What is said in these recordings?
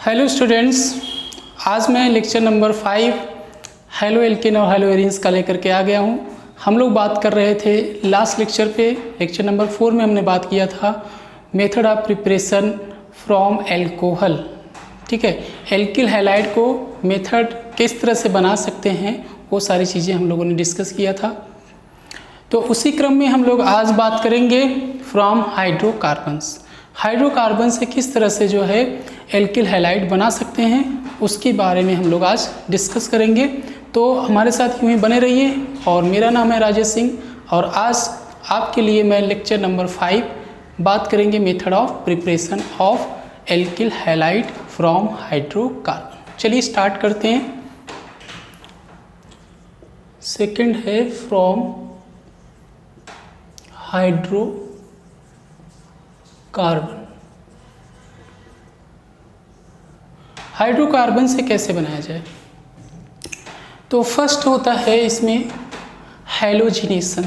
Hello students, आज मैं lecture number 5 halo alkane और हेलो एरीन्स का लेकर के आ गया हूँ। हम लोग बात कर रहे थे लास्ट लेक्चर पे, लेक्चर नंबर 4 में हमने बात किया था method of preparation from alcohol. ठीक है, एल्किल हैलाइड को मेथड किस तरह से बना सकते हैं वो सारी चीज़ें हम लोगों ने डिस्कस किया था। तो उसी क्रम में हम लोग आज बात करेंगे फ्रॉम हाइड्रोकार्बन्स। हाइड्रोकार्बन से किस तरह से जो है एल्किल हैलाइड बना सकते हैं उसके बारे में हम लोग आज डिस्कस करेंगे। तो हमारे साथ यूँ ही बने रहिए। और मेरा नाम है राजेश सिंह और आज आपके लिए मैं लेक्चर नंबर 5 बात करेंगे method of preparation of alkyl halide from hydrocarbon. चलिए स्टार्ट करते हैं। सेकंड है फ्रॉम हाइड्रोकार्बन। हाइड्रोकार्बन से कैसे बनाया जाए? तो फर्स्ट होता है इसमें halogenation.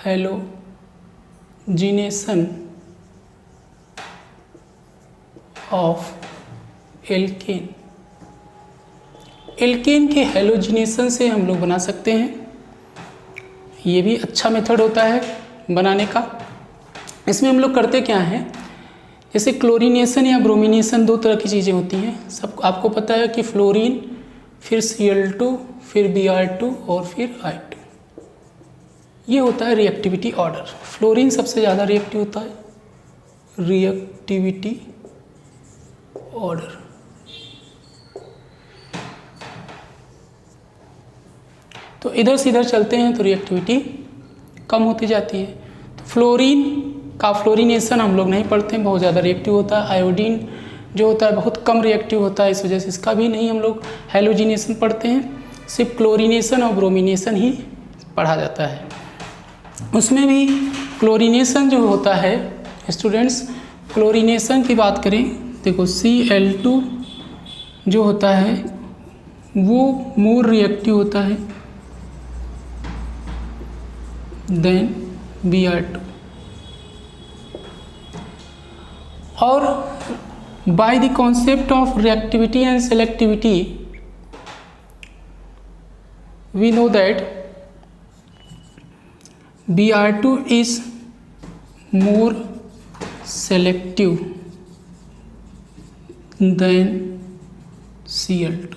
Halogenation of alkane. Alkane के हैलोजिनेशन से हम लोग बना सकते हैं। ये भी अच्छा मेथड होता है बनाने का। इसमें हम लोग करते क्या हैं, जैसे क्लोरीनेशन या ब्रोमिनेशन, दो तरह की चीज़ें होती हैं। सब आपको पता है कि फ्लोरीन, फिर Cl2, फिर Br2 और फिर I2। ये होता है रिएक्टिविटी ऑर्डर। फ्लोरीन सबसे ज़्यादा रिएक्टिव होता है, रिएक्टिविटी ऑर्डर। तो इधर से इधर चलते हैं तो रिएक्टिविटी कम होती जाती है। तो फ्लोरीन का फ्लोरीनेशन हम लोग नहीं पढ़ते हैं, बहुत ज़्यादा रिएक्टिव होता है। आयोडीन जो होता है बहुत कम रिएक्टिव होता है, इस वजह से इसका भी नहीं हम लोग हैलोजिनेशन पढ़ते हैं। सिर्फ क्लोरीनेशन और ब्रोमिनेशन ही पढ़ा जाता है। उसमें भी क्लोरीनेशन जो होता है स्टूडेंट्स, क्लोरीनेशन की बात करें, देखो Cl2 जो होता है वो मोर रिएक्टिव होता है देन Br2। और by the concept of reactivity and selectivity we know that Br2 is more selective than Cl2।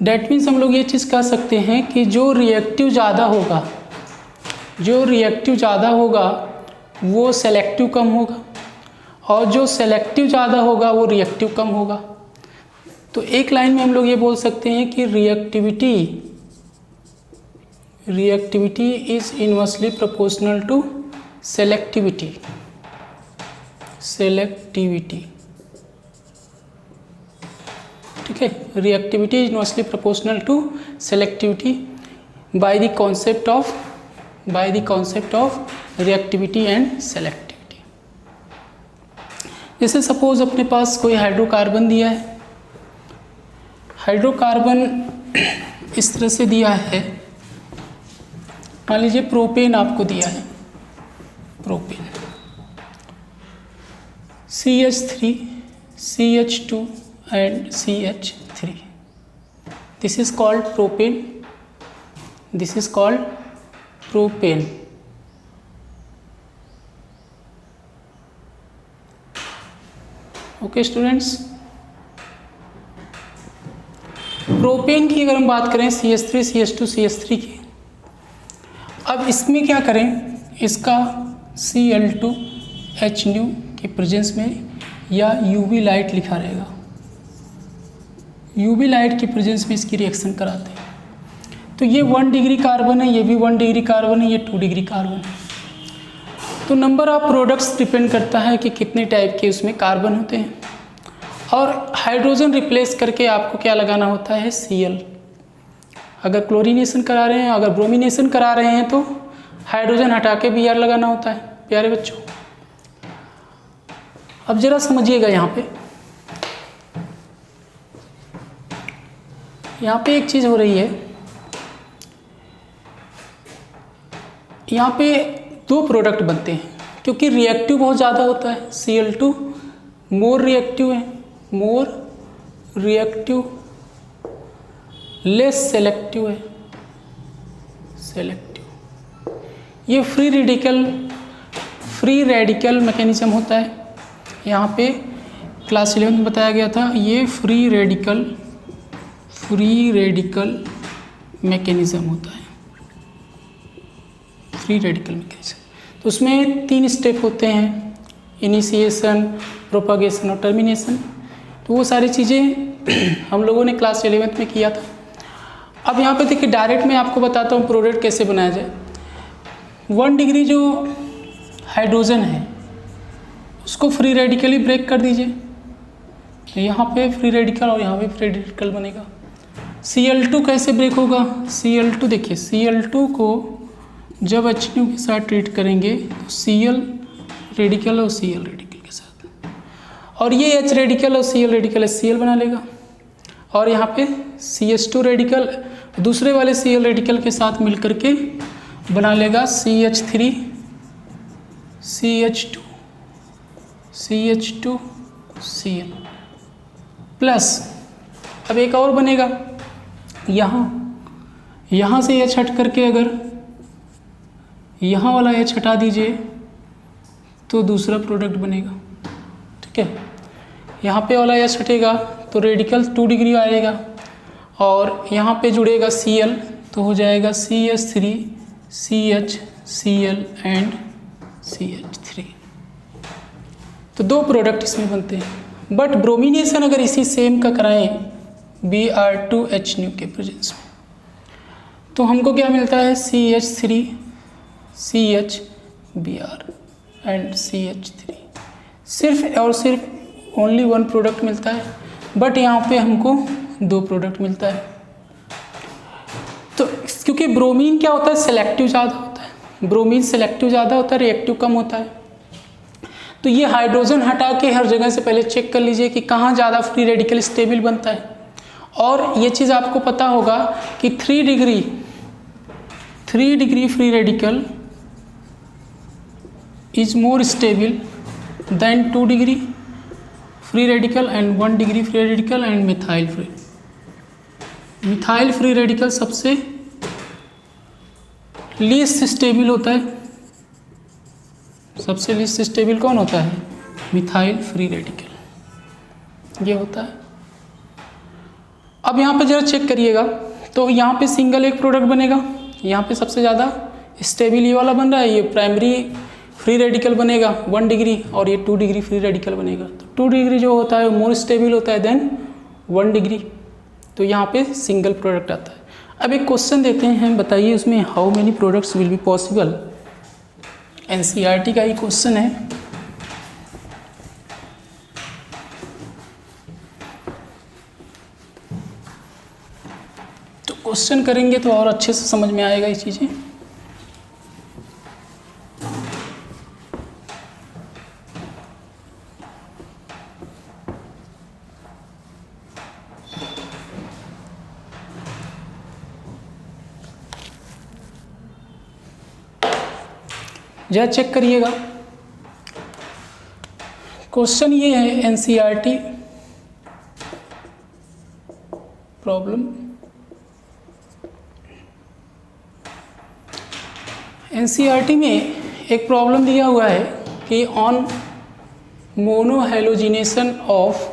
That means हम लोग ये चीज़ कह सकते हैं कि जो रिएक्टिव ज़्यादा होगा वो सेलेक्टिव कम होगा, और जो सेलेक्टिव ज़्यादा होगा वो रिएक्टिव कम होगा। तो एक लाइन में हम लोग ये बोल सकते हैं कि reactivity is inversely proportional to selectivity. ठीक है, reactivity is inversely proportional to selectivity by the concept of reactivity and selectivity. जैसे सपोज अपने पास कोई हाइड्रोकार्बन दिया है, हाइड्रोकार्बन इस तरह से दिया है। मान लीजिए प्रोपेन आपको दिया है, propane CH3, CH2 and CH3। This is called propane. Okay students, propane की अगर हम बात करें CH3, CH2, CH3 की, अब इसमें क्या करें, इसका Cl2H की प्रेजेंस में या UV लाइट लिखा रहेगा, UV लाइट की प्रेजेंस में इसकी रिएक्शन कराते हैं। तो ये 1 डिग्री कार्बन है, ये भी 1 डिग्री कार्बन है, ये 2 डिग्री कार्बन है। तो नंबर ऑफ प्रोडक्ट्स डिपेंड करता है कि कितने टाइप के उसमें कार्बन होते हैं। और हाइड्रोजन रिप्लेस करके आपको क्या लगाना होता है, Cl। अगर क्लोरीनेशन करा रहे हैं, अगर ब्रोमिनेशन करा रहे हैं तो हाइड्रोजन हटा के Br लगाना होता है। प्यारे बच्चों, अब जरा समझिएगा, यहाँ पे एक चीज़ हो रही है। यहाँ पे दो प्रोडक्ट बनते हैं, क्योंकि रिएक्टिव बहुत ज़्यादा होता है। Cl2 मोर रिएक्टिव है, मोर रिएक्टिव, लेस सेलेक्टिव है, सेलेक्टिव। ये फ्री रेडिकल मैकेनिज्म होता है। यहाँ पे क्लास 11 में बताया गया था, ये फ्री रेडिकल मैकेनिज्म होता है, फ्री रेडिकल मैकेनिज्म। तो उसमें 3 स्टेप होते हैं, इनिशिएशन, प्रोपागेशन और टर्मिनेशन। तो वो सारी चीज़ें हम लोगों ने क्लास 11 में किया था। अब यहाँ पे देखिए डायरेक्ट मैं आपको बताता हूँ प्रोडक्ट कैसे बनाया जाए। 1 डिग्री जो हाइड्रोजन है उसको फ्री रेडिकली ब्रेक कर दीजिए। तो यहाँ पे फ्री रेडिकल और यहाँ पे फ्री रेडिकल बनेगा। Cl2 कैसे ब्रेक होगा? Cl2 देखिए, Cl2 को जब HNO के साथ ट्रीट करेंगे तो Cl रेडिकल और Cl रेडिकल के साथ, और ये H रेडिकल और Cl रेडिकल HCl बना लेगा। और यहाँ पे CH2 रेडिकल दूसरे वाले Cl रेडिकल के साथ मिल करके बना लेगा CH3 CH2 Cl प्लस। अब एक और बनेगा, यहाँ से H हट करके अगर यहाँ वाला H हटा दीजिए तो दूसरा प्रोडक्ट बनेगा। ठीक है, यहाँ पे वाला H हटेगा तो रेडिकल 2 डिग्री आएगा, और यहाँ पे जुड़ेगा Cl तो हो जाएगा CH3 CH Cl and CH3। तो 2 प्रोडक्ट इसमें बनते हैं। बट ब्रोमिनेशन अगर इसी सेम का कराएं Br2HNO के प्रेजेंस में तो हमको क्या मिलता है? CH3 CH Br and CH3। सिर्फ और सिर्फ ओनली 1 प्रोडक्ट मिलता है, बट यहाँ पे हमको 2 प्रोडक्ट मिलता है। तो क्योंकि ब्रोमीन क्या होता है? सेलेक्टिव ज़्यादा होता है। ब्रोमीन सेलेक्टिव ज़्यादा होता है, रिएक्टिव कम होता है। तो ये हाइड्रोजन हटा के हर जगह से पहले चेक कर लीजिए कि कहाँ ज़्यादा फ्री रेडिकल स्टेबल बनता है। और ये चीज़ आपको पता होगा कि 3 degree free radical is more stable than 2 degree free radical and 1 degree free radical and methyl free radical सबसे लीस्ट स्टेबल होता है। सबसे लीस्ट स्टेबल कौन होता है? मिथाइल फ्री रेडिकल, ये होता है। अब यहाँ पे जरा चेक करिएगा, तो यहाँ पे सिंगल एक प्रोडक्ट बनेगा। यहाँ पे सबसे ज़्यादा स्टेबल ये वाला बन रहा है, ये प्राइमरी फ्री रेडिकल बनेगा 1 डिग्री, और ये 2 डिग्री फ्री रेडिकल बनेगा। तो 2 डिग्री जो होता है मोर स्टेबल होता है देन 1 डिग्री। तो यहाँ पे सिंगल प्रोडक्ट आता है। अब एक क्वेश्चन देते हैं, बताइए उसमें how many products will be possible. NCERT का ही क्वेश्चन है। तो क्वेश्चन करेंगे तो और अच्छे से समझ में आएगा ये चीज़ें। जरा चेक करिएगा, क्वेश्चन ये है NCERT प्रॉब्लम। NCERT में एक प्रॉब्लम दिया हुआ है कि on मोनोहेलोजिनेशन of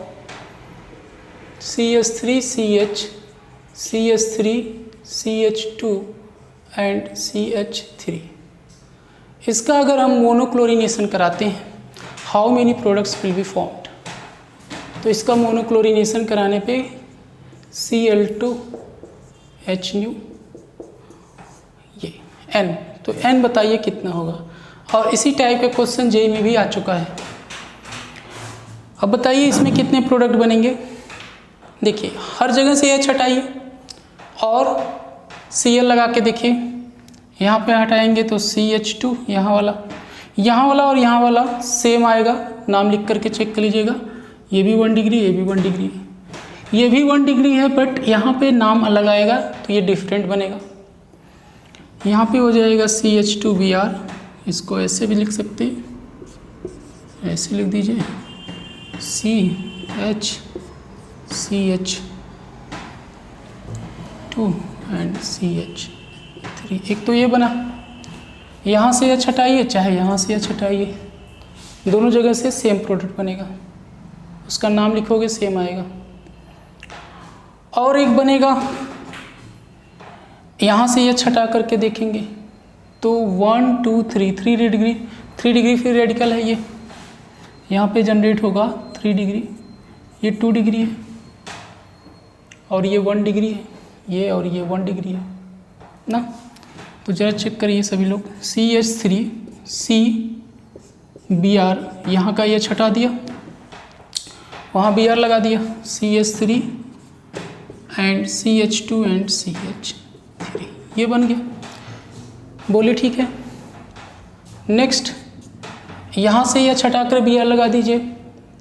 CH3CH CH3 CH2 and CH3, इसका अगर हम मोनोक्लोरिनेशन कराते हैं, how many products will be formed. तो इसका मोनोक्लोरिनेशन कराने पे Cl2HNO ये N, तो N बताइए कितना होगा। और इसी टाइप का क्वेश्चन JEE में भी आ चुका है। अब बताइए इसमें कितने प्रोडक्ट बनेंगे। देखिए हर जगह से H हटाइए और Cl लगा के देखिए। यहाँ पे हटाएंगे तो CH2 यहाँ वाला और यहाँ वाला सेम आएगा। नाम लिख करके चेक कर लीजिएगा। ये भी 1 डिग्री, ये भी 1 डिग्री, ये भी 1 डिग्री है, बट यहाँ पे नाम अलग आएगा तो ये डिफरेंट बनेगा। यहाँ पे हो जाएगा CH2Br, इसको ऐसे भी लिख सकते हैं ऐसे लिख दीजिए CH2 एंड CH3। एक तो ये बना, यहाँ से H हटाइए चाहे यहाँ से H हटाइए, दोनों जगह से सेम प्रोडक्ट बनेगा, उसका नाम लिखोगे सेम आएगा। और एक बनेगा, यहाँ से H हटा करके देखेंगे तो 1 2 3 3 डिग्री, 3 डिग्री फिर रेडिकल है, ये यहाँ पे जनरेट होगा 3 डिग्री, ये 2 डिग्री है और ये 1 डिग्री है, ये और ये 1 डिग्री है ना। तो जरा चेक करिए सभी लोग, CH3 CBr, यहाँ का H हटा दिया, वहाँ Br लगा दिया, CH3 and CH2 and CH3, ये बन गया। बोलिए ठीक है। नेक्स्ट यहाँ से H हटा कर Br लगा दीजिए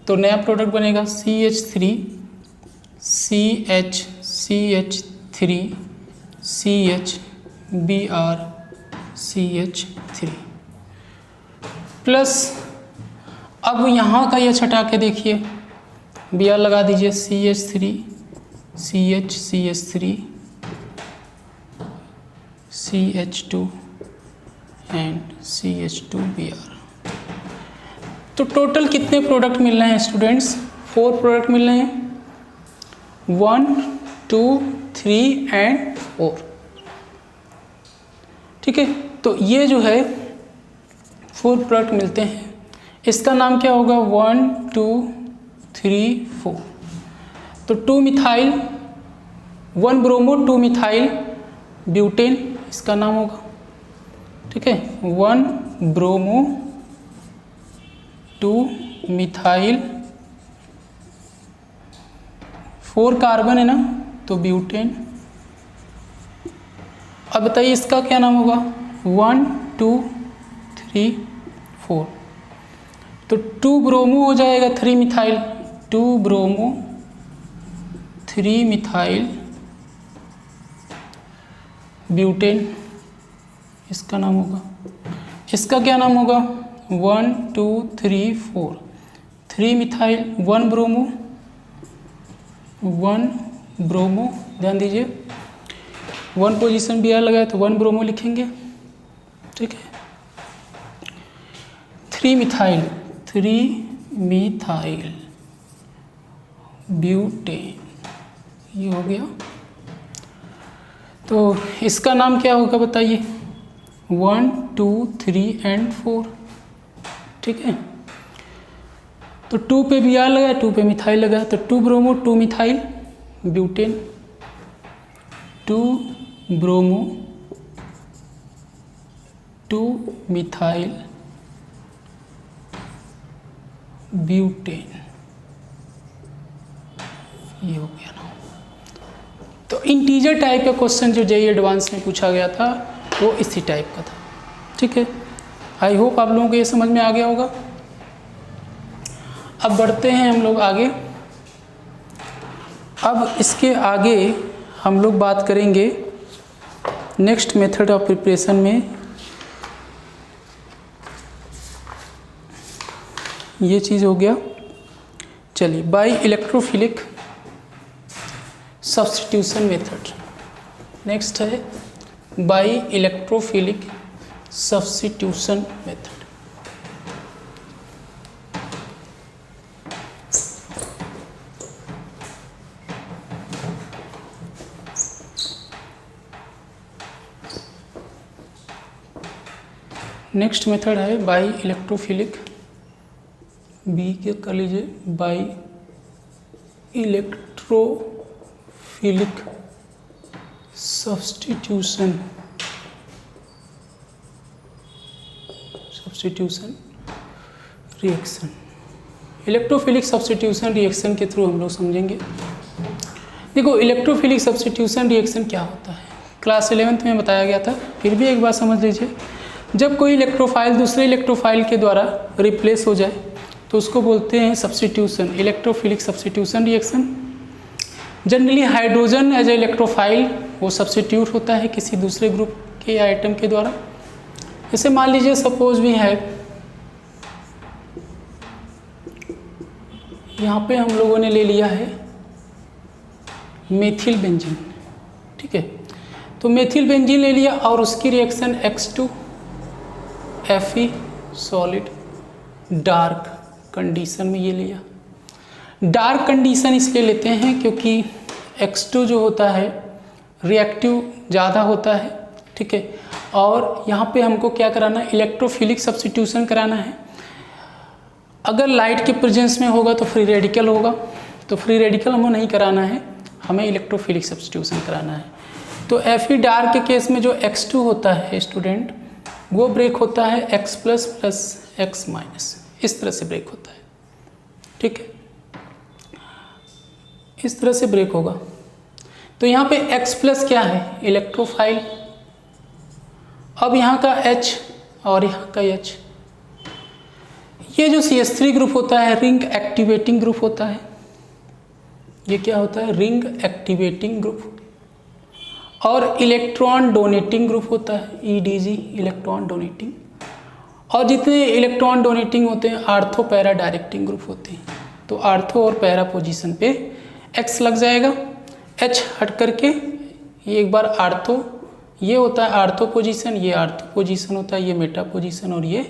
तो नया प्रोडक्ट बनेगा CH3 CH CH3 CH Br CH3 plus, अब यहाँ का H हटा के देखिए, Br लगा दीजिए CH3 CH CH3 CH2 and CH2 Br। तो टोटल कितने प्रोडक्ट मिल रहे हैं स्टूडेंट्स? 4 प्रोडक्ट मिल रहे हैं, 1 2 3 एंड 4। ठीक है, तो ये जो है 4 प्रोडक्ट मिलते हैं, इसका नाम क्या होगा? 1 2 3 4। तो 2 मिथाइल 1 ब्रोमो 2 मिथाइल ब्यूटेन, इसका नाम होगा। ठीक है, 1 ब्रोमो 2 मिथाइल, 4 कार्बन है ना, तो ब्यूटेन। अब बताइए इसका क्या नाम होगा? 1 2 3 4। तो 2 ब्रोमो हो जाएगा 3 मिथाइल, 2 ब्रोमो 3 मिथाइल ब्यूटेन, इसका नाम होगा। इसका क्या नाम होगा? 1 2 3 4, 3 मिथाइल 1 ब्रोमो, 1 ब्रोमो, ध्यान दीजिए 1 पोजीशन Br लगाए तो 1 ब्रोमो लिखेंगे। ठीक है, 3 मिथाइल ब्यूटेन, ये हो गया। तो इसका नाम क्या होगा बताइए? 1 2 3 एंड 4। ठीक है, तो 2 पे Br लगा, 2 पे मिथाइल लगा, तो 2 bromo 2 methyl butane, 2 bromo 2 methyl butane, ये हो गया ना। तो इंटीजर टाइप का क्वेश्चन जो जेईई एडवांस में पूछा गया था वो इसी टाइप का था। ठीक है, आई होप आप लोगों को ये समझ में आ गया होगा। अब बढ़ते हैं हम लोग आगे। अब इसके आगे हम लोग बात करेंगे नेक्स्ट मेथड ऑफ प्रिपरेशन में। ये चीज़ हो गया। चलिए, by electrophilic substitution method. Next है by electrophilic substitution method. Next method है बाय इलेक्ट्रोफिलिक, बी के कर लीजिए, by electrophilic substitution reaction. Electrophilic substitution reaction के थ्रू हम लोग समझेंगे। देखो, इलेक्ट्रोफिलिक सब्स्टिट्यूशन रिएक्शन क्या होता है, क्लास 11th में बताया गया था, फिर भी एक बार समझ लीजिए। जब कोई इलेक्ट्रोफाइल दूसरे इलेक्ट्रोफाइल के द्वारा रिप्लेस हो जाए तो उसको बोलते हैं substitution, electrophilic substitution reaction. Generally hydrogen as a electrophile वो सब्स्टिट्यूट होता है किसी दूसरे ग्रुप के या आइटम के द्वारा। जैसे मान लीजिए सपोज भी है यहाँ पे हम लोगों ने ले लिया है मेथिल बेंजीन, ठीक है। तो मेथिल बेंजीन ले लिया और उसकी reaction X2Fe solid dark condition में ये लिया। डार्क कंडीशन इसलिए लेते हैं क्योंकि X2 जो होता है रिएक्टिव ज़्यादा होता है, ठीक है। और यहाँ पे हमको क्या कराना है, इलेक्ट्रोफिलिक सब्स्टिट्यूशन कराना है। अगर लाइट के प्रेजेंस में होगा तो फ्री रेडिकल होगा, तो फ्री रेडिकल हमें नहीं कराना है, हमें इलेक्ट्रोफिलिक सब्स्टिट्यूशन कराना है। तो Fe डार्क के केस में जो X2 होता है स्टूडेंट, वो ब्रेक होता है X plus plus X minus, इस तरह से ब्रेक होता है, ठीक है। इस तरह से ब्रेक होगा। तो यहाँ पे X प्लस क्या है, इलेक्ट्रोफाइल। अब यहाँ का H और यहाँ का H, ये जो CH3 ग्रुप होता है रिंग एक्टिवेटिंग ग्रुप होता है। ये क्या होता है, रिंग एक्टिवेटिंग ग्रुप। और इलेक्ट्रॉन डोनेटिंग ग्रुप होता है EDG, इलेक्ट्रॉन डोनेटिंग। और जितने इलेक्ट्रॉन डोनेटिंग होते हैं आर्थो पैरा डायरेक्टिंग ग्रुप होते हैं। तो आर्थो और पैरा पोजीशन पे X लग जाएगा, H हट करके ये एक बार आर्थो, ये होता है आर्थो पोजीशन, ये आर्थो पोजीशन होता है, ये मेटा पोजीशन और ये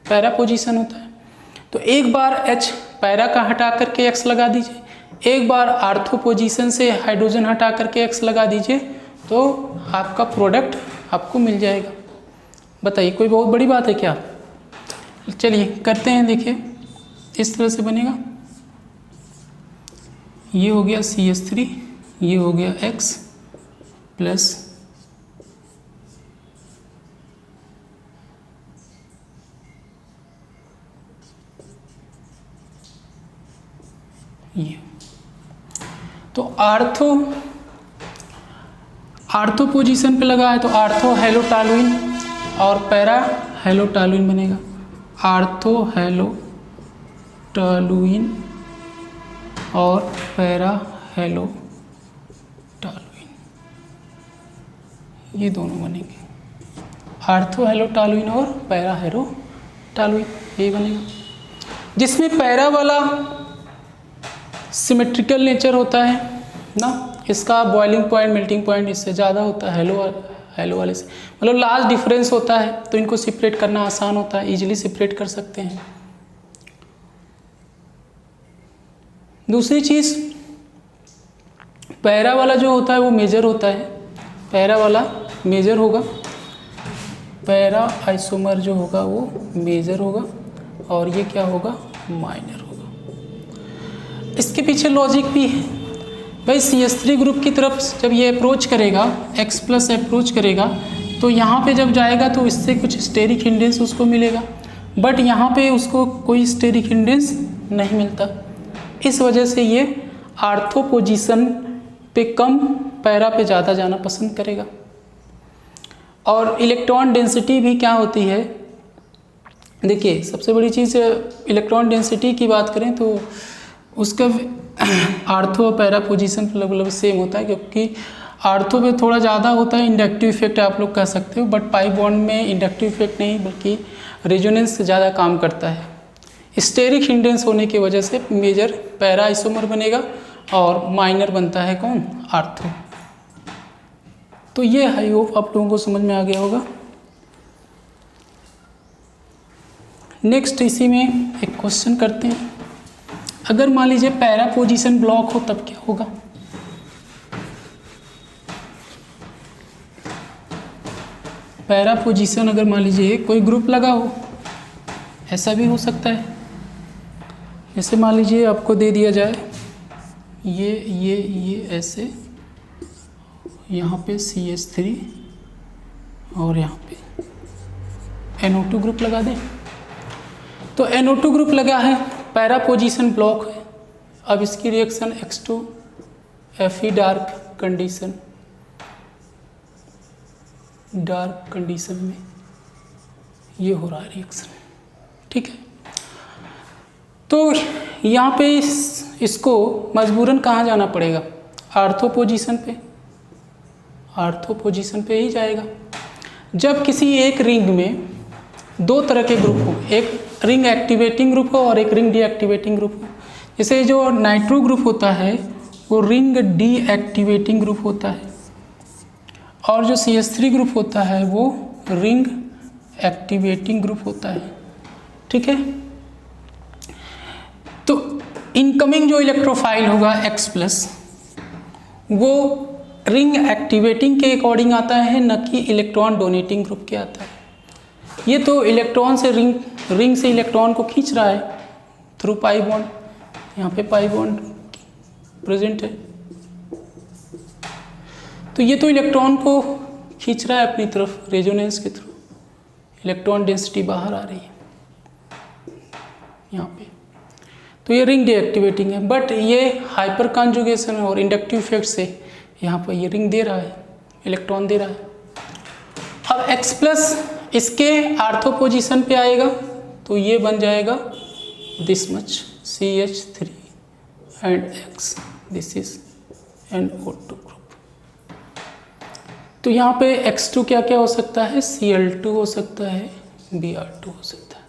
पैरा पोजीशन होता है। तो एक बार H पैरा का हटा करके X लगा दीजिए, एक बार आर्थो पोजीशन से हाइड्रोजन हटा करके X लगा दीजिए, तो आपका प्रोडक्ट आपको मिल जाएगा। बताइए कोई बहुत बड़ी बात है क्या? चलिए करते हैं, देखिए इस तरह से बनेगा। ये हो गया CH3, ये हो गया X प्लस ये। तो आर्थो पोजीशन पे लगा है तो आर्थो हेलोटालुइन और पैरा हेलोटालुइन बनेगा। आर्थो हेलोटालुइन और पैरा हेलोटालुइन, ये दोनों बनेंगे। आर्थो हेलोटालुइन और पैरा हेलोटालुइन ये बनेगा, जिसमें पैरा वाला सिमेट्रिकल नेचर होता है ना, इसका बॉइलिंग पॉइंट मेल्टिंग पॉइंट इससे ज़्यादा होता है हेलो वाले से, मतलब लार्ज डिफरेंस होता है, तो इनको सेपरेट करना आसान होता है, इजीली सेपरेट कर सकते हैं। दूसरी चीज़, पैरा वाला जो होता है वो मेजर होता है, पैरा वाला मेजर होगा, पैरा आइसोमर जो होगा वो मेजर होगा और ये क्या होगा, माइनर होगा। इसके पीछे लॉजिक भी है भाई, CH3 ग्रुप की तरफ जब ये अप्रोच करेगा, X प्लस अप्रोच करेगा, तो यहाँ पे जब जाएगा तो इससे कुछ स्टेरिक हिंडेंस उसको मिलेगा, बट यहाँ पे उसको कोई स्टेरिक हिंडेंस नहीं मिलता। इस वजह से ये आर्थो पोजीशन पे कम, पैरा पे ज़्यादा जाना पसंद करेगा। और इलेक्ट्रॉन डेंसिटी भी क्या होती है, देखिए सबसे बड़ी चीज़ इलेक्ट्रॉन डेंसिटी की बात करें तो उसका आर्थो और पैरा पोजीशन लगभग सेम होता है, क्योंकि आर्थो पे थोड़ा ज़्यादा होता है इंडक्टिव इफेक्ट आप लोग कह सकते हो, बट पाई बॉन्ड में इंडक्टिव इफेक्ट नहीं बल्कि रेजोनेंस से ज़्यादा काम करता है। स्टेरिक हिंडेंस होने की वजह से मेजर पैरा आइसोमर बनेगा और माइनर बनता है कौन, आर्थो। तो ये आई होप आप लोगों को समझ में आ गया होगा। नेक्स्ट इसी में एक क्वेश्चन करते हैं, अगर मान लीजिए पैरा पोजीशन ब्लॉक हो तब क्या होगा। पैरा पोजीशन अगर मान लीजिए कोई ग्रुप लगा हो, ऐसा भी हो सकता है, जैसे मान लीजिए आपको दे दिया जाए ये ऐसे, यहाँ पे CH3 और यहाँ पे NO2 ग्रुप लगा दें, तो NO2 ग्रुप लगा है, पैरा पोजीशन ब्लॉक है। अब इसकी रिएक्शन X2Fe डार्क कंडीशन में ये हो रहा है रिएक्शन, ठीक है। तो यहाँ पे इसको मजबूरन कहाँ जाना पड़ेगा, आर्थो पोजीशन पे ही जाएगा। जब किसी एक रिंग में दो तरह के ग्रुप हो, एक रिंग एक्टिवेटिंग ग्रुप हो और एक रिंग डीएक्टिवेटिंग ग्रुप हो। जैसे जो नाइट्रो ग्रुप होता है वो रिंग डीएक्टिवेटिंग ग्रुप होता है, और जो CH3 ग्रुप होता है वो रिंग एक्टिवेटिंग ग्रुप होता है। ठीक है, तो इनकमिंग जो इलेक्ट्रोफाइल होगा X+ वो रिंग एक्टिवेटिंग के अकॉर्डिंग आता है, न कि इलेक्ट्रॉन डोनेटिंग ग्रुप के आता है। ये तो इलेक्ट्रॉन से रिंग से इलेक्ट्रॉन को खींच रहा है थ्रू पाई बॉन्ड, यहाँ पे पाई बॉन्ड प्रेजेंट है, तो ये तो इलेक्ट्रॉन को खींच रहा है अपनी तरफ रेजोनेंस के थ्रू, इलेक्ट्रॉन डेंसिटी बाहर आ रही है यहाँ पे, तो ये रिंग डीएक्टिवेटिंग है। बट ये हाइपर कॉन्जुगेशन और इंडक्टिव इफेक्ट से यहाँ पर ये रिंग दे रहा है, इलेक्ट्रॉन दे रहा है। अब X+ इसके आर्थो पोजीशन पे आएगा तो ये बन जाएगा this much CH3 and X, this is NO2 group. तो यहाँ पे X2 क्या क्या हो सकता है, Cl2 हो सकता है, Br2 हो सकता है।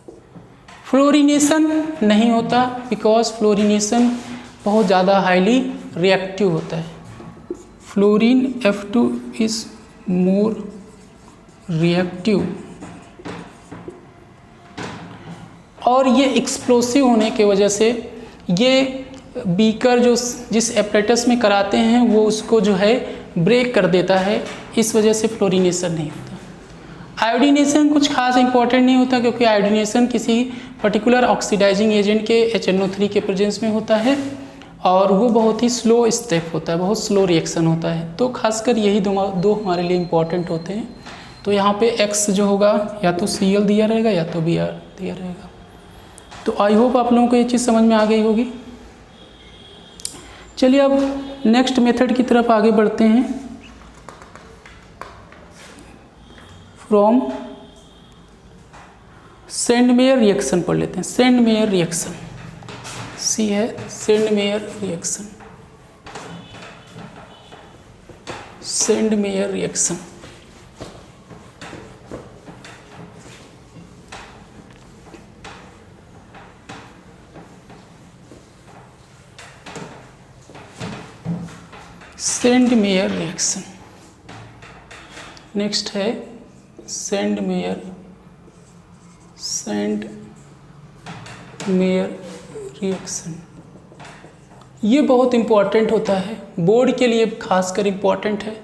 फ्लोरिनेशन नहीं होता बिकॉज फ्लोरिनेशन बहुत ज़्यादा हाईली रिएक्टिव होता है। Fluorine F2 is more reactive, और ये एक्सप्लोसिव होने के वजह से ये बीकर जो जिस एपरेटस में कराते हैं वो उसको जो है ब्रेक कर देता है, इस वजह से फ्लोरिनेशन नहीं होता। आयोडीनेशन कुछ खास इंपॉर्टेंट नहीं होता क्योंकि आयोडीनेशन किसी पर्टिकुलर ऑक्सीडाइजिंग एजेंट के HNO3 के प्रेजेंस में होता है और वो बहुत ही स्लो स्टेप होता है, बहुत स्लो रिएक्शन होता है। तो खासकर यही दो हमारे लिए इम्पॉर्टेंट होते हैं। तो यहाँ पे X जो होगा या तो Cl दिया रहेगा या तो Br दिया रहेगा। तो आई होप आप लोगों को ये चीज़ समझ में आ गई होगी। चलिए अब नेक्स्ट मेथड की तरफ आगे बढ़ते हैं। फ्रॉम सेंडमेयर रिएक्शन पढ़ लेते हैं। सेंडमेयर रिएक्शन C है, Sandmeyer reaction, Sandmeyer reaction. Sandmeyer reaction next है सेंडमेयर रिएक्शन। ये बहुत इम्पॉर्टेंट होता है, बोर्ड के लिए खासकर इम्पॉर्टेंट है।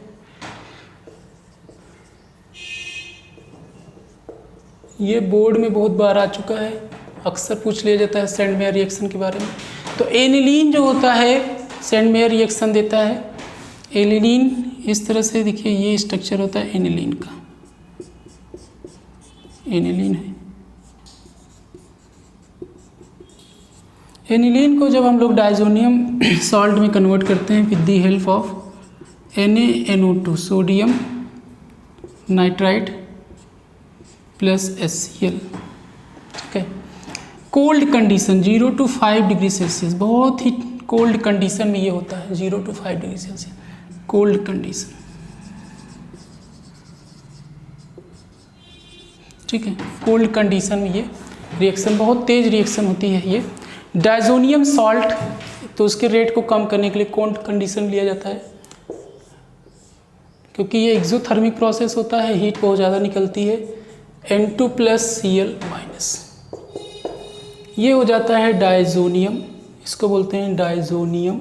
ये बोर्ड में बहुत बार आ चुका है, अक्सर पूछ लिया जाता है सेंडमेयर रिएक्शन के बारे में। तो एनिलीन जो होता है सेंडमेयर रिएक्शन देता है। एनिलीन इस तरह से देखिए, ये स्ट्रक्चर होता है एनिलीन का, एनिलीन है। एनिलीन को जब हम लोग डाइजोनियम सॉल्ट में कन्वर्ट करते हैं with the help of NaNO2 sodium nitrite plus HCl। ठीक है, cold condition 0 to 5 degree Celsius, बहुत ही कोल्ड कंडीशन में ये होता है 0 to 5 degree Celsius cold condition. ठीक है, कोल्ड कंडीशन में ये रिएक्शन बहुत तेज रिएक्शन होती है। ये डाइजोनियम सॉल्ट, तो उसके रेट को कम करने के लिए कोल्ड कंडीशन लिया जाता है क्योंकि ये एक्सोथर्मिक प्रोसेस होता है, हीट बहुत ज़्यादा निकलती है। N2 + Cl-, ये हो जाता है डाइजोनियम, इसको बोलते हैं डाइजोनियम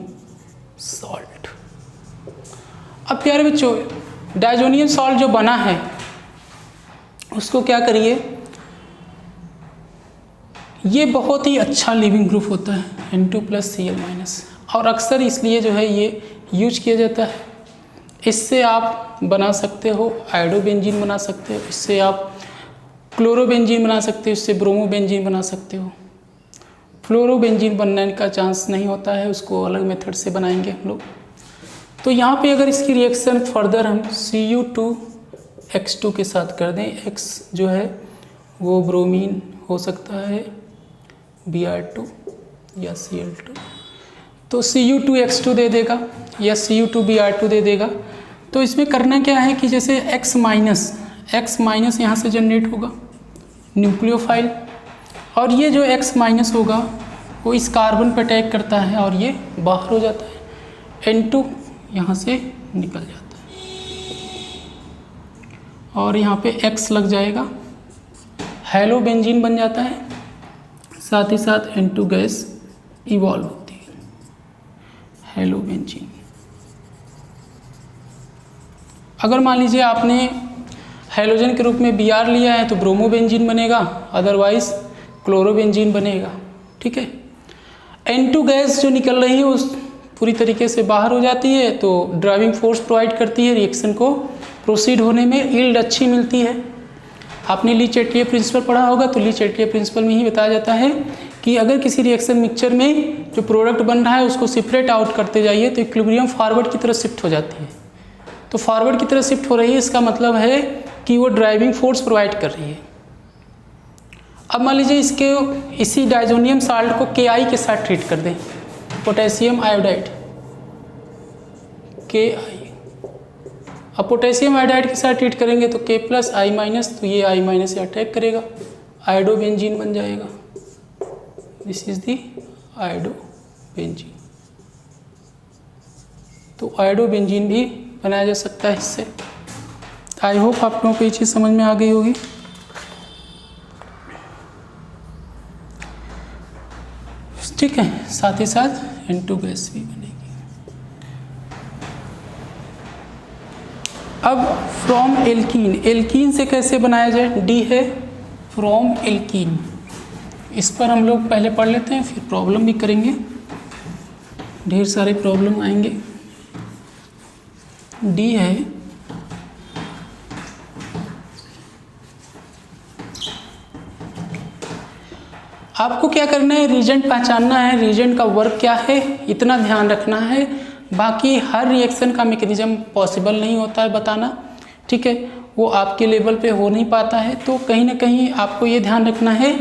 सॉल्ट। अब प्यारे बच्चों, डाइजोनियम सॉल्ट जो बना है उसको क्या करिए, ये बहुत ही अच्छा लिविंग ग्रुप होता है N2 + Cl-, और अक्सर इसलिए जो है ये यूज किया जाता है। इससे आप बना सकते हो आयोडोबेंजीन बना सकते हो, इससे आप क्लोरोबेंजीन बना सकते हो, इससे ब्रोमोबेंजीन बना सकते हो। फ्लोरोबेंजीन बनने का चांस नहीं होता है, उसको अलग मेथड से बनाएंगे हम लोग। तो यहाँ पे अगर इसकी रिएक्शन फर्दर हम Cu2X2 के साथ कर दें, X जो है वो ब्रोमीन हो सकता है, Br2 या Cl2, तो Cu2X2 दे देगा या Cu2Br2 दे देगा। तो इसमें करना क्या है कि जैसे X माइनस यहाँ से जनरेट होगा न्यूक्लियोफाइल, और ये जो X- होगा वो इस कार्बन पर अटैक करता है और ये बाहर हो जाता है, N2 यहाँ से निकल जाता है और यहाँ पे X लग जाएगा, हेलो बेंजीन बन जाता है, साथ ही साथ N2 गैस इवॉल्व होती है, हेलो बेंजीन। अगर मान लीजिए आपने हेलोजन के रूप में Br लिया है तो ब्रोमो बेंजीन बनेगा, अदरवाइज क्लोरो बेंजीन बनेगा, ठीक है। N2 गैस जो निकल रही है उस पूरी तरीके से बाहर हो जाती है, तो ड्राइविंग फोर्स प्रोवाइड करती है रिएक्शन को प्रोसीड होने में, यील्ड अच्छी मिलती है। आपने ली चैटिये प्रिंसिपल पढ़ा होगा, तो ली चैटिये प्रिंसिपल में ही बताया जाता है कि अगर किसी रिएक्शन मिक्सचर में जो प्रोडक्ट बन रहा है उसको सेपरेट आउट करते जाइए तो इक्विलिब्रियम फॉरवर्ड की तरफ शिफ्ट हो जाती है। तो फॉरवर्ड की तरफ शिफ्ट हो रही है, इसका मतलब है कि वो ड्राइविंग फोर्स प्रोवाइड कर रही है। अब मान लीजिए इसी डाइजोनियम साल्ट को Ki के साथ ट्रीट कर दें, पोटेशियम आयोडाइड Ki। अब पोटेशियम आयोडाइड के साथ ट्रीट करेंगे तो K प्लस I माइनस, तो ये I माइनस से अटैक करेगा, आयोडो बेंजीन बन जाएगा। This is the iodo benzene. तो आयोडो बेंजीन भी बनाया जा सकता है इससे। आई होप आप लोगों को ये चीज़ समझ में आ गई होगी। ठीक है, साथ ही साथ N2 गैस भी बनेगी। अब फ्रॉम एल्कीन, एल्कीन से कैसे बनाया जाए, डी है फ्रॉम एल्कीन। इस पर हम लोग पहले पढ़ लेते हैं, फिर प्रॉब्लम भी करेंगे, ढेर सारे प्रॉब्लम आएंगे। डी है आपको क्या करना है, रीजेंट पहचानना है, रीजेंट का वर्क क्या है इतना ध्यान रखना है। बाकी हर रिएक्शन का मैकेनिज्म पॉसिबल नहीं होता है बताना, ठीक है, वो आपके लेवल पे हो नहीं पाता है। तो कहीं ना कहीं आपको ये ध्यान रखना है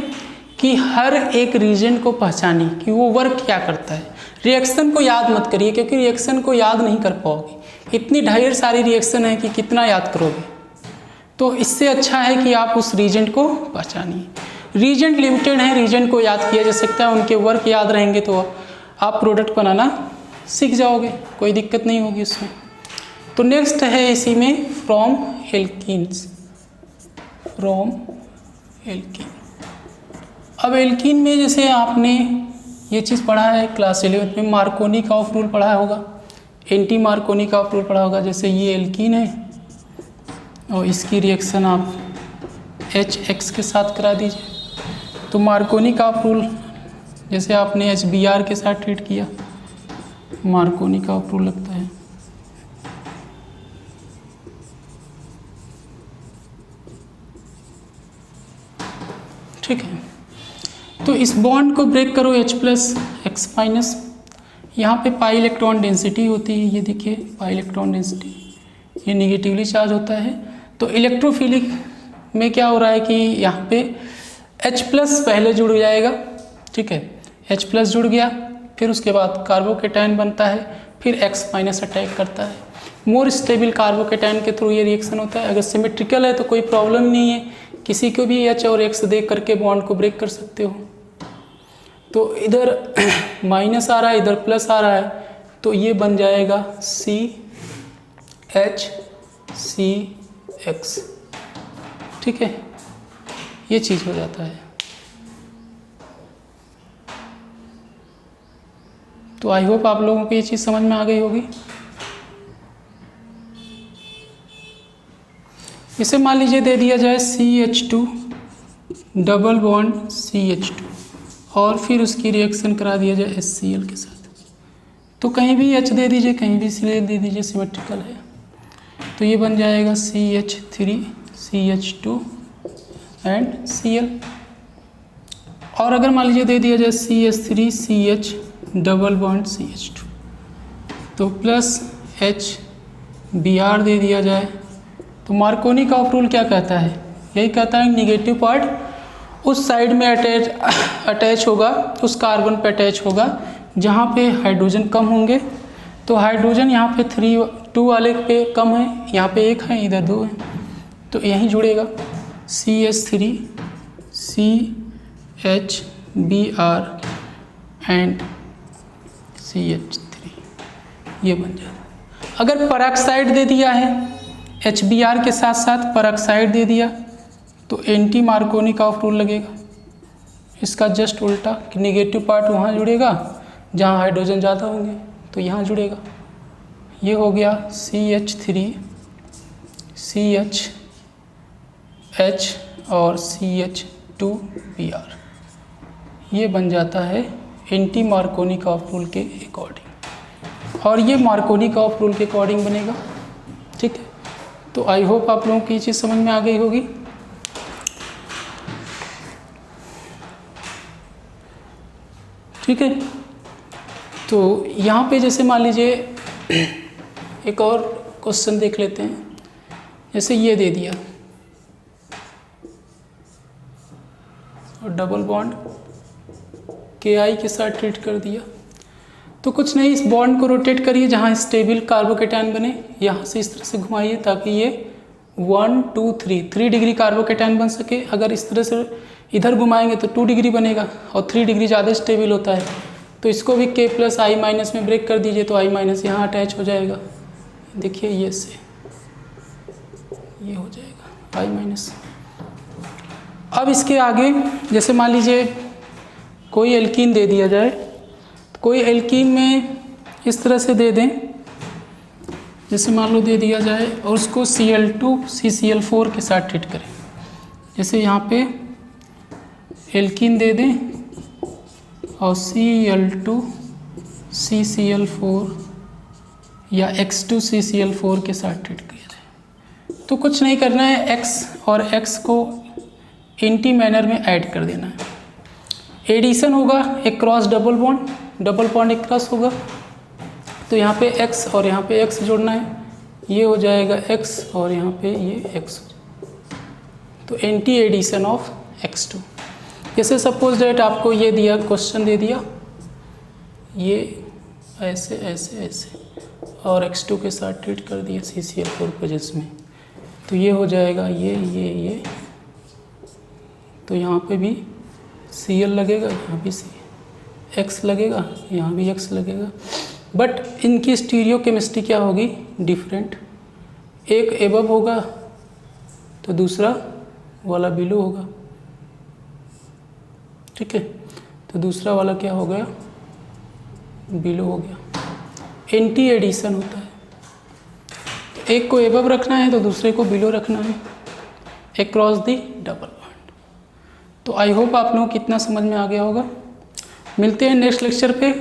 कि हर एक रीजेंट को पहचानिए कि वो वर्क क्या करता है। रिएक्शन को याद मत करिए, क्योंकि रिएक्शन को याद नहीं कर पाओगे, इतनी ढेर सारी रिएक्शन है कि कितना याद करोगे। तो इससे अच्छा है कि आप उस रीजेंट को पहचानिए। रीजेंट लिमिटेड है, रीजेंट को याद किया जा सकता है, उनके वर्क याद रहेंगे तो आप प्रोडक्ट बनाना सीख जाओगे, कोई दिक्कत नहीं होगी उसमें। तो नेक्स्ट है इसी में फ्रॉम एल्कीन्स, फ्रॉम एल्कीन। अब एल्कीन में जैसे आपने ये चीज़ पढ़ा है क्लास 11 में, मार्कोनी का ऑफ रूल पढ़ा होगा, एंटी मार्कोनी का ऑफ रूल पढ़ा होगा। जैसे ये एल्कीन है और इसकी रिएक्शन आप HX के साथ करा दीजिए, तो मार्कोनी का ऑफ रूल जैसे आपने HBr के साथ ट्रीट किया, मार्कोनी का ऑफ रूल लगता है। ठीक है, तो इस बॉन्ड को ब्रेक करो H प्लस X माइनस, यहाँ पे पाई इलेक्ट्रॉन डेंसिटी होती है, ये देखिए पाई इलेक्ट्रॉन डेंसिटी, ये निगेटिवली चार्ज होता है। तो इलेक्ट्रोफिलिक में क्या हो रहा है कि यहाँ पे H प्लस पहले जुड़ जाएगा, ठीक है, H प्लस जुड़ गया, फिर उसके बाद कार्बोकेटायन बनता है, फिर X माइनस अटैक करता है। मोर स्टेबल कार्बोकेटायन के थ्रू ये रिएक्शन होता है। अगर सिमेट्रिकल है तो कोई प्रॉब्लम नहीं है, किसी को भी H और X दे करके बॉन्ड को ब्रेक कर सकते हो। तो इधर माइनस आ रहा है, इधर प्लस आ रहा है, तो ये बन जाएगा CHCX, ठीक है, ये चीज़ हो जाता है। तो आई होप आप लोगों को ये चीज़ समझ में आ गई होगी। इसे मान लीजिए दे दिया जाए CH2 डबल बॉन्ड CH2 और फिर उसकी रिएक्शन करा दिया जाए HCl के साथ, तो कहीं भी H दे दीजिए, कहीं भी Cl दे दीजिए, सिमेट्रिकल है। तो ये बन जाएगा CH3 CH2 एंड Cl। और अगर मान लीजिए दे दिया जाए CH3 CH double bond CH2, तो प्लस HBr दे दिया जाए, तो मार्कोनी का ऑफ रूल क्या कहता है, यही कहता है निगेटिव पार्ट उस साइड में अटैच होगा, उस कार्बन पे अटैच होगा जहाँ पे हाइड्रोजन कम होंगे। तो हाइड्रोजन यहाँ पे 2 वाले पे कम है, यहाँ पे 1 है, इधर 2 है, तो यहीं जुड़ेगा CH3 CHBr एंड CH3, ये बन जाता है। अगर पेरोक्साइड दे दिया है HBr के साथ साथ पेरोक्साइड दे दिया तो एंटी मार्कोनिकॉफ रूल लगेगा। इसका जस्ट उल्टा कि नेगेटिव पार्ट वहाँ जुड़ेगा जहाँ हाइड्रोजन ज़्यादा होंगे, तो यहाँ जुड़ेगा। ये हो गया CH3 CH और CH2Br, ये बन जाता है एंटी मार्कोनिकॉफ रूल के अकॉर्डिंग, और ये मार्कोनिकॉफ रूल के अकॉर्डिंग बनेगा। ठीक है, तो आई होप आप लोगों की ये चीज़ समझ में आ गई होगी। ठीक है, तो यहाँ पे जैसे मान लीजिए एक और क्वेश्चन देख लेते हैं। जैसे ये दे दिया और डबल बॉन्ड Ki के साथ ट्रीट कर दिया, तो कुछ नहीं, इस बॉन्ड को रोटेट करिए जहाँ स्टेबल कार्बोकेटायन बने, यहाँ से इस तरह से घुमाइए ताकि ये 1 2 3 डिग्री कार्बोकेटायन बन सके। अगर इस तरह से इधर घुमाएंगे तो 2 डिग्री बनेगा और 3 डिग्री ज़्यादा स्टेबल होता है, तो इसको भी K+I- में ब्रेक कर दीजिए तो I- यहाँ अटैच हो जाएगा। देखिए ये से ये हो जाएगा I-। अब इसके आगे जैसे मान लीजिए कोई एल्कीन दे दिया जाए, तो कोई एल्कीन में इस तरह से दे दें, जैसे मान लो दे दिया जाए और उसको Cl2 CCl4 के साथ ट्रीट करें। जैसे यहाँ पे एल्कीन दे दें और Cl2 CCl4 या X2 CCl4 के साथ ट्रीट किया जाए, तो कुछ नहीं करना है, X और X को एंटी मैनर में ऐड कर देना है। एडिशन होगा एक क्रॉस डबल बॉन्ड एक क्रॉस होगा, तो यहाँ पे X और यहाँ पे X जोड़ना है, ये हो जाएगा X और यहाँ पे ये X, तो एंटी एडिशन ऑफ X2। जैसे सपोज डेट आपको ये दिया, क्वेश्चन दे दिया ये ऐसे ऐसे ऐसे और X2 के साथ ट्रीट कर दिया CCl4 प्रेजेंस में, तो ये हो जाएगा ये, तो यहाँ पे भी Cl लगेगा, यहाँ भी X लगेगा, यहाँ भी X लगेगा, बट इनकी स्टीरियो केमिस्ट्री क्या होगी, डिफरेंट। एक एबव होगा तो दूसरा वाला बिलो होगा। ठीक है, तो दूसरा वाला क्या हो गया, बिलो हो गया। एंटी एडिशन होता है, तो एक को एबव रखना है तो दूसरे को बिलो रखना है, अक्रॉस दी डबल बॉन्ड। तो आई होप आप लोगों को कितना समझ में आ गया होगा। मिलते हैं नेक्स्ट लेक्चर पे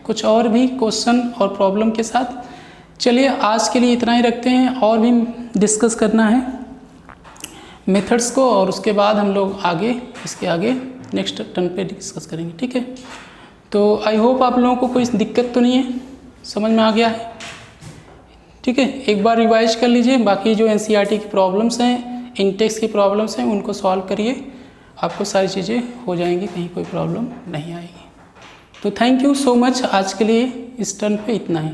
कुछ और भी क्वेश्चन और प्रॉब्लम के साथ। चलिए आज के लिए इतना ही रखते हैं, और भी डिस्कस करना है मेथड्स को, और उसके बाद हम लोग आगे इसके आगे नेक्स्ट टर्न पे डिस्कस करेंगे। ठीक है, तो आई होप आप लोगों को कोई दिक्कत तो नहीं है, समझ में आ गया है। ठीक है, एक बार रिवाइज कर लीजिए, बाकी जो NCERT की प्रॉब्लम्स हैं, इंटेक्स की प्रॉब्लम्स हैं, उनको सॉल्व करिए, आपको सारी चीज़ें हो जाएंगी, कहीं कोई प्रॉब्लम नहीं आएगी। तो थैंक यू सो मच, आज के लिए इस टर्न पे इतना ही।